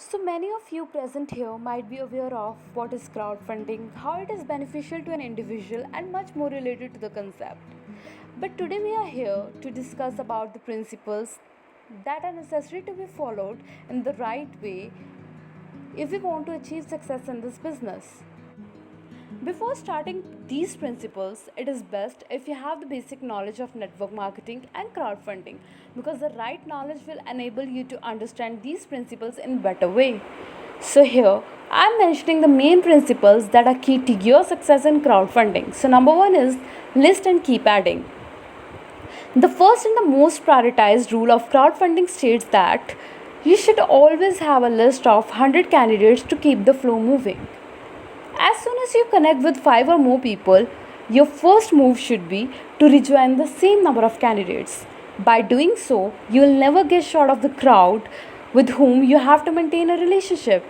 So many of you present here might be aware of what is crowdfunding, how it is beneficial to an individual, and much more related to the concept. But today we are here to discuss about the principles that are necessary to be followed in the right way if we want to achieve success in this business. Before starting these principles, it is best if you have the basic knowledge of network marketing and crowdfunding because the right knowledge will enable you to understand these principles in better way. So here I am mentioning the main principles that are key to your success in crowdfunding. So number 1 is list and keep adding. The first and the most prioritized rule of crowdfunding states that you should always have a list of 100 candidates to keep the flow moving. As soon as you connect with 5 or more people, your first move should be to rejoin the same number of candidates. By doing so, you will never get short of the crowd with whom you have to maintain a relationship.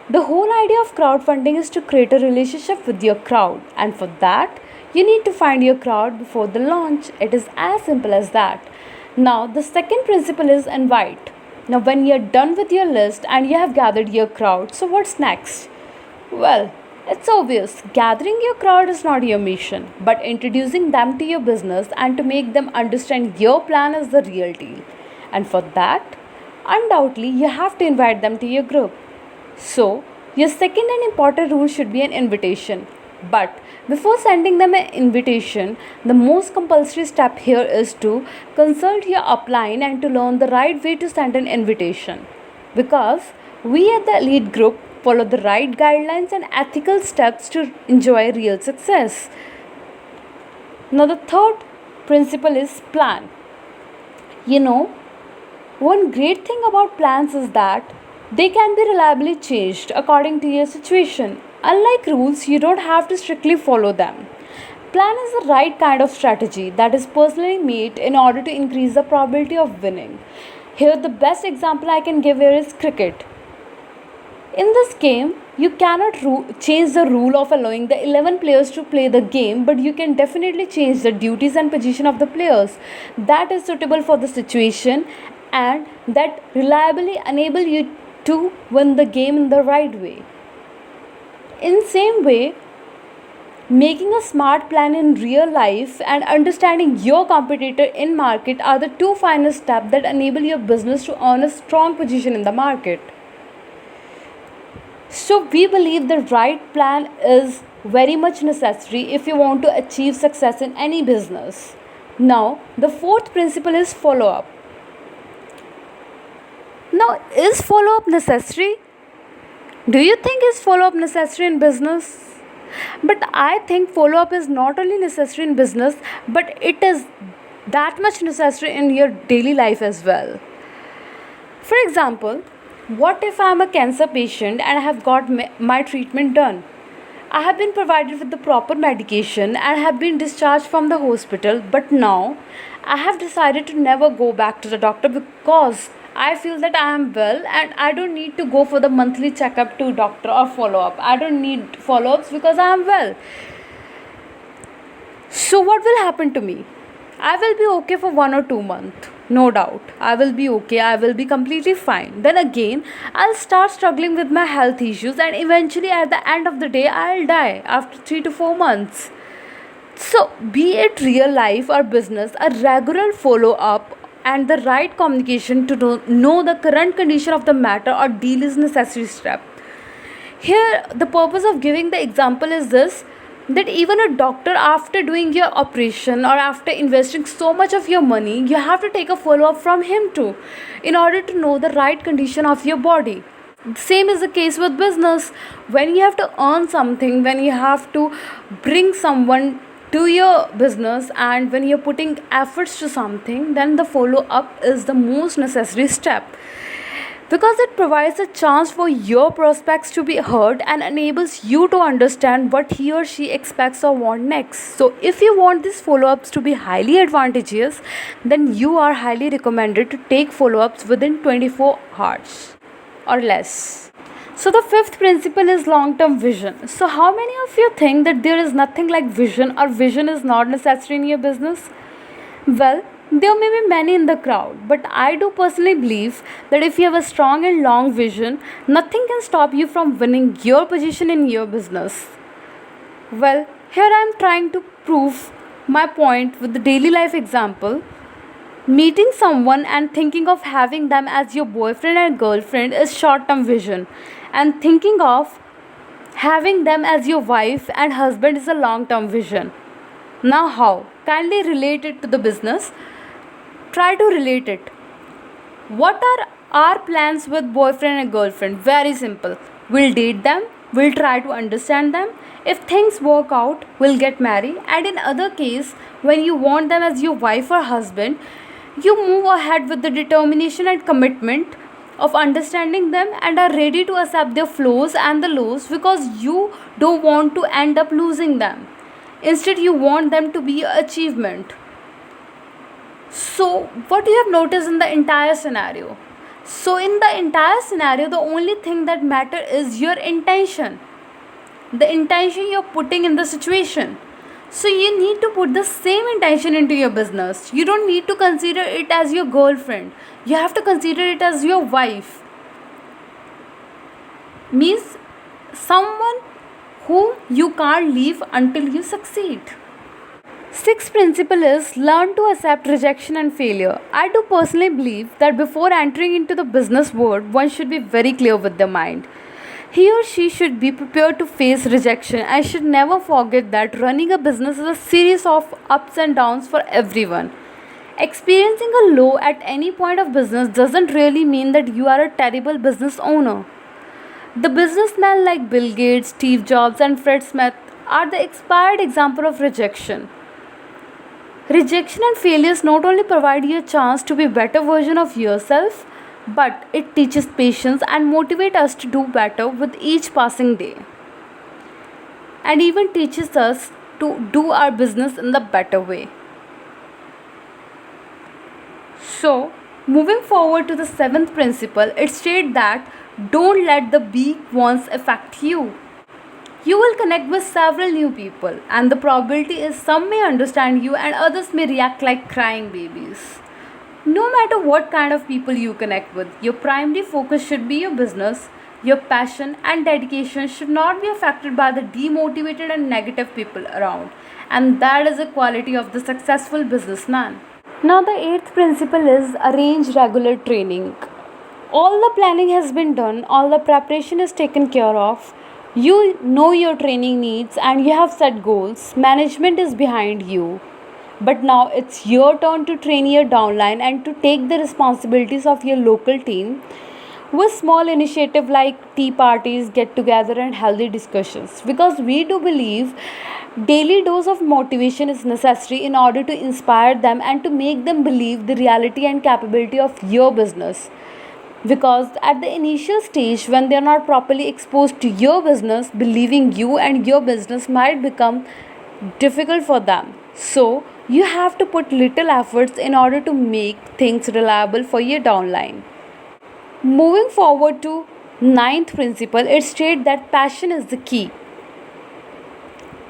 The whole idea of crowdfunding is to create a relationship with your crowd, and for that, you need to find your crowd before the launch. It is as simple as that. Now, the second principle is invite. Now, when you're done with your list and you have gathered your crowd, so what's next? Well, it's obvious. Gathering your crowd is not your mission, but introducing them to your business and to make them understand your plan is the real deal. And for that, undoubtedly, you have to invite them to your group. So, your second and important rule should be an invitation. But before sending them an invitation, the most compulsory step here is to consult your upline and to learn the right way to send an invitation. Because we at the elite group follow the right guidelines and ethical steps to enjoy real success. Now, the third principle is plan. You know, one great thing about plans is that they can be reliably changed according to your situation. Unlike rules, you don't have to strictly follow them. Plan is the right kind of strategy that is personally made in order to increase the probability of winning. Here, the best example I can give here is cricket. In this game, you cannot change the rule of allowing the 11 players to play the game, but you can definitely change the duties and position of the players that is suitable for the situation and that reliably enable you to win the game in the right way. In same way, making a smart plan in real life and understanding your competitor in market are the two final steps that enable your business to earn a strong position in the market. So, we believe the right plan is very much necessary if you want to achieve success in any business. Now, the fourth principle is follow up. Now, is follow up necessary? Do you think is follow up necessary in business? But I think follow up is not only necessary in business, but it is that much necessary in your daily life as well. For example, what if I am a cancer patient and I have got my treatment done? I have been provided with the proper medication and have been discharged from the hospital, but now I have decided to never go back to the doctor because I feel that I am well and I don't need to go for the monthly checkup to doctor or follow up. I don't need follow ups because I am well. So, what will happen to me? I will be okay for 1 or 2 months. No doubt. I will be okay. I will be completely fine. Then again, I'll start struggling with my health issues, and eventually, at the end of the day, I'll die after 3 to 4 months. So, be it real life or business, a regular follow up and the right communication to know the current condition of the matter or deal is necessary step. Here, the purpose of giving the example is this that even a doctor, after doing your operation or after investing so much of your money, you have to take a follow up from him too in order to know the right condition of your body. Same is the case with business. When you have to earn something, when you have to bring someone to your business, and when you're putting efforts to something, then the follow up is the most necessary step because it provides a chance for your prospects to be heard and enables you to understand what he or she expects or want next. So if you want these follow-ups to be highly advantageous, then you are highly recommended to take follow-ups within 24 hours or less. So the fifth principle is long-term vision. So how many of you think that there is nothing like vision or vision is not necessary in your business? Well, There may be many in the crowd, but I do personally believe that if you have a strong and long vision, nothing can stop you from winning your position in your business. Well, here I am trying to prove my point with the daily life example. Meeting someone and thinking of having them as your boyfriend and girlfriend is short term vision, and thinking of having them as your wife and husband is a long term vision. Now, how? Kindly relate it to the business. Try to relate it. What are our plans with boyfriend and girlfriend? Very simple. We'll date them, we'll try to understand them. If things work out, we'll get married. And in other case, when you want them as your wife or husband, you move ahead with the determination and commitment of understanding them and are ready to accept their flaws and the lows because you don't want to end up losing them. Instead, you want them to be an achievement. So, what you have noticed in the entire scenario? So, in the entire scenario, the only thing that matter is your intention, the intention you're putting in the situation. So, you need to put the same intention into your business. You don't need to consider it as your girlfriend, you have to consider it as your wife. Means someone whom you can't leave until you succeed. Sixth principle is learn to accept rejection and failure. I do personally believe that before entering into the business world, one should be very clear with their mind. He or she should be prepared to face rejection and should never forget that running a business is a series of ups and downs for everyone. Experiencing a low at any point of business doesn't really mean that you are a terrible business owner. The businessmen like Bill Gates, Steve Jobs, and Fred Smith are the expired example of rejection. Rejection and failures not only provide you a chance to be a better version of yourself, but it teaches patience and motivate us to do better with each passing day. And even teaches us to do our business in the better way. So, moving forward to the seventh principle, it states that don't let the big ones affect you. You will connect with several new people, and the probability is some may understand you and others may react like crying babies. No matter what kind of people you connect with, your primary focus should be your business. Your passion and dedication should not be affected by the demotivated and negative people around, and that is a quality of the successful businessman. Now, the eighth principle is arrange regular training. All the planning has been done, all the preparation is taken care of. You know your training needs and you have set goals. Management is behind you. But now it's your turn to train your downline and to take the responsibilities of your local team with small initiative like tea parties, get together and healthy discussions. Because we do believe daily dose of motivation is necessary in order to inspire them and to make them believe the reality and capability of your business, because at the initial stage when they are not properly exposed to your business, believing you and your business might become difficult for them. So you have to put little efforts in order to make things reliable for your downline. Moving forward to ninth principle, it states that passion is the key.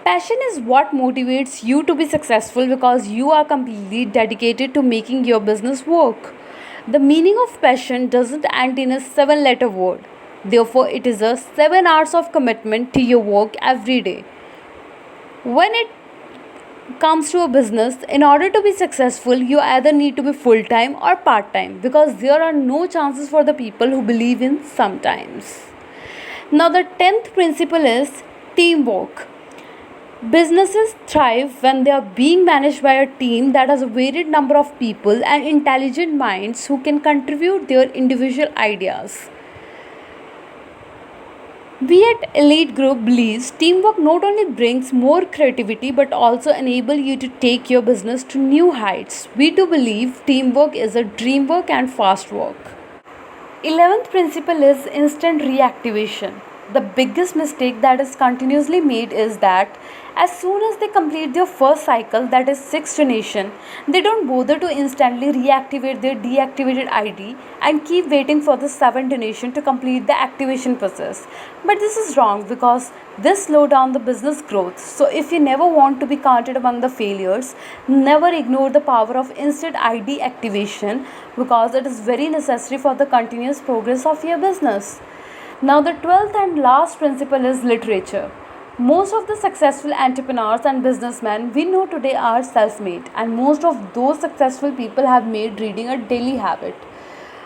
Passion is what motivates you to be successful because you are completely dedicated to making your business work. The meaning of passion doesn't end in a seven-letter word. Therefore, it is a 7 hours of commitment to your work every day. When it comes to a business, in order to be successful, you either need to be full time or part time because there are no chances for the people who believe in sometimes. Now, the 10th principle is teamwork. Businesses thrive when they are being managed by a team that has a varied number of people and intelligent minds who can contribute their individual ideas. We at Elite Group believes teamwork not only brings more creativity but also enable you to take your business to new heights. We do believe teamwork is a dream work and fast work. 11th principle is instant reactivation. The biggest mistake that is continuously made is that as soon as they complete their first cycle, that is sixth generation, they don't bother to instantly reactivate their deactivated ID and keep waiting for the seventh generation to complete the activation process. But this is wrong because this slow down the business growth. So if you never want to be counted among the failures, never ignore the power of instant ID activation because it is very necessary for the continuous progress of your business. Now, the 12th and last principle is literature. Most of the successful entrepreneurs and businessmen we know today are self made, and most of those successful people have made reading a daily habit.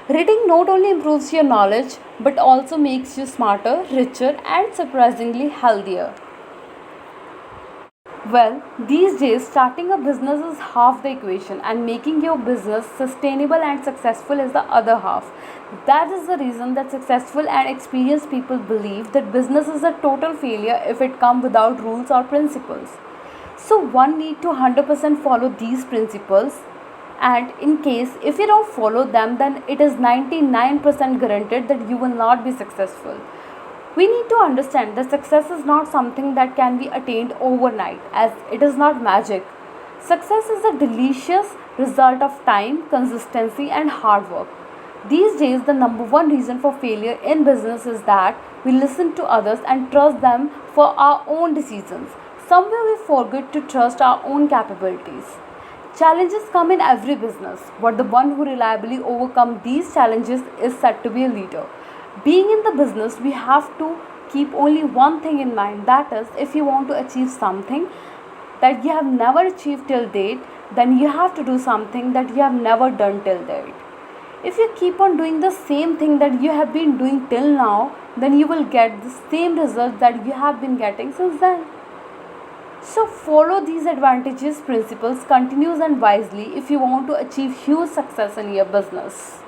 Reading not only improves your knowledge but also makes you smarter, richer, and surprisingly healthier. Well, these days, starting a business is half the equation, and making your business sustainable and successful is the other half. That is the reason that successful and experienced people believe that business is a total failure if it comes without rules or principles. So, one need to 100% follow these principles, and in case if you don't follow them, then it is 99% guaranteed that you will not be successful. We need to understand that success is not something that can be attained overnight, as it is not magic. Success is a delicious result of time, consistency, and hard work. These days, the number one reason for failure in business is that we listen to others and trust them for our own decisions. Somewhere we forget to trust our own capabilities. Challenges come in every business, but the one who reliably overcomes these challenges is said to be a leader. Being in the business, we have to keep only one thing in mind, that is, if you want to achieve something that you have never achieved till date, then you have to do something that you have never done till date. If you keep on doing the same thing that you have been doing till now, then you will get the same results that you have been getting since then. So follow these advantages, principles, continues and wisely if you want to achieve huge success in your business.